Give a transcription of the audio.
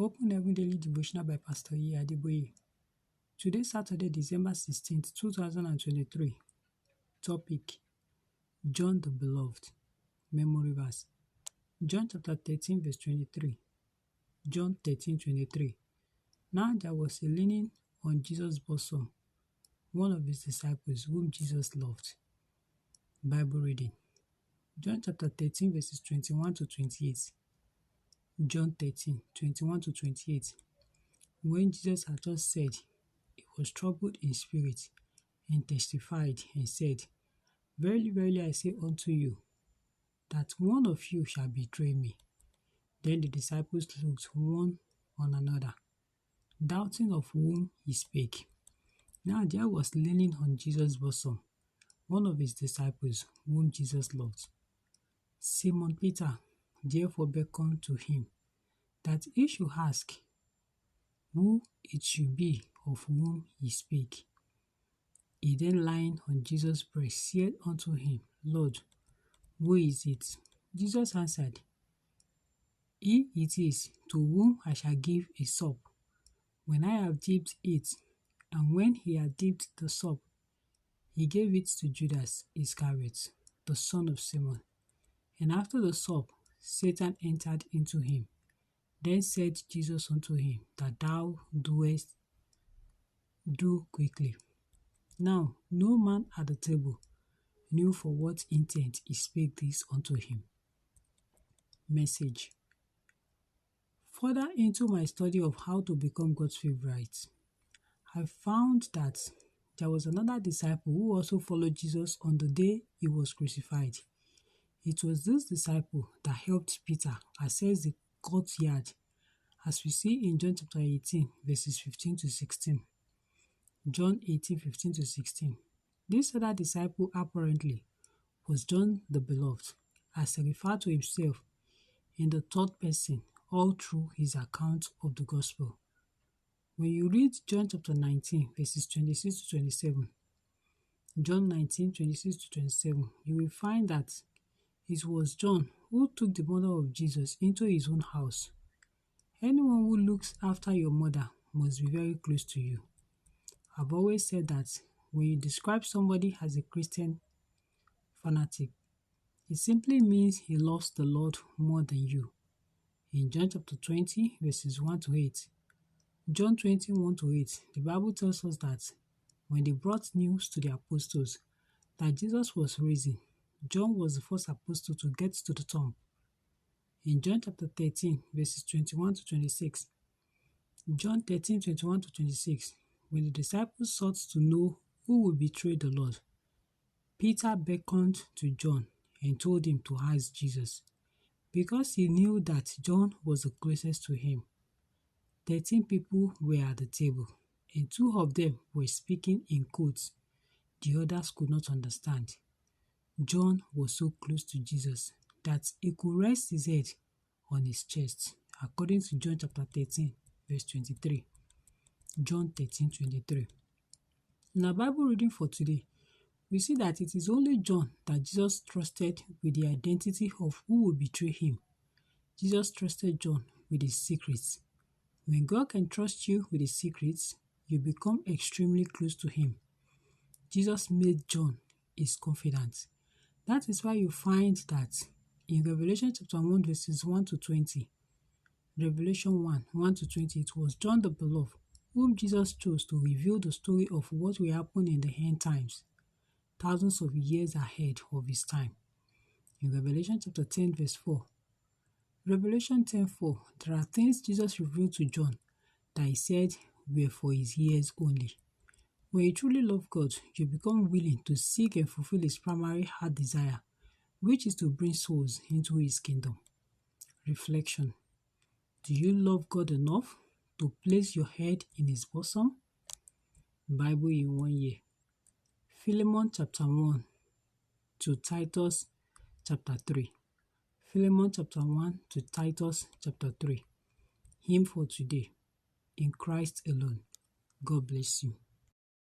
Open Heaven Daily Devotional by Pastor E. Adeboye. Today, Saturday, December 16th, 2023. Topic: John the Beloved. Memory verse: John chapter 13, verse 23. John 13:23. Now there was a leaning on Jesus' bosom, one of his disciples whom Jesus loved. Bible reading: John chapter 13, verses 21 to 28. John 13:21 to 28. When Jesus had just said, he was troubled in spirit and testified and said, Verily, verily, I say unto you, that one of you shall betray me. Then the disciples looked one on another, doubting of whom he spake. Now there was leaning on Jesus' bosom one of his disciples whom Jesus loved. Simon Peter therefore beckoned to him, that he should ask who it should be of whom he spake. He then lying on Jesus' breast said unto him, Lord, who is it? Jesus answered, He it is to whom I shall give a sup, when I have dipped it. And when he had dipped the sup, he gave it to Judas Iscariot, the son of Simon. And after the sup, Satan entered into him. Then said Jesus unto him, that thou doest do quickly. Now no man at the table knew for what intent he spake this unto him. Message: Further into my study of how to become God's favorite, I found that there was another disciple who also followed Jesus on the day he was crucified. It was this disciple that helped Peter access the courtyard, as we see in John chapter 18, verses 15 to 16. John 18:15 to 16. This other disciple apparently was John the Beloved, as he referred to himself in the third person all through his account of the gospel. When you read John chapter 19, verses 26 to 27, John 19:26 to 27, you will find that it was John who took the mother of Jesus into his own house. Anyone who looks after your mother must be very close to you. I've always said that when you describe somebody as a Christian fanatic, it simply means he loves the Lord more than you. In John chapter 20, verses 1 to 8, John 21 to 8, the Bible tells us that when they brought news to the apostles that Jesus was risen, John was the first apostle to get to the tomb. In John chapter 13, verses 21 to 26, John 13:21 to 26, when the disciples sought to know who would betray the Lord, Peter beckoned to John and told him to ask Jesus, because he knew that John was the closest to him. 13 people were at the table, and 2 of them were speaking in codes the others could not understand. John was so close to Jesus that he could rest his head on his chest, according to John chapter 13, verse 23. John 13:23. In our Bible reading for today, we see that it is only John that Jesus trusted with the identity of who will betray him. Jesus trusted John with his secrets. When God can trust you with his secrets, you become extremely close to him. Jesus made John his confidant. That is why you find that in Revelation chapter 1, verses 1 to 20, Revelation 1 to 20, it was John the Beloved whom Jesus chose to reveal the story of what will happen in the end times, thousands of years ahead of his time. In Revelation chapter 10, verse 4, Revelation 10:4, there are things Jesus revealed to John that he said were for his ears only. When you truly love God, you become willing to seek and fulfill his primary heart desire, which is to bring souls into his kingdom. Reflection: do you love God enough to place your head in his bosom? Bible in 1 year. Philemon chapter 1 to Titus chapter 3. Philemon chapter 1 to Titus chapter 3. Hymn for today: In Christ alone. God bless you.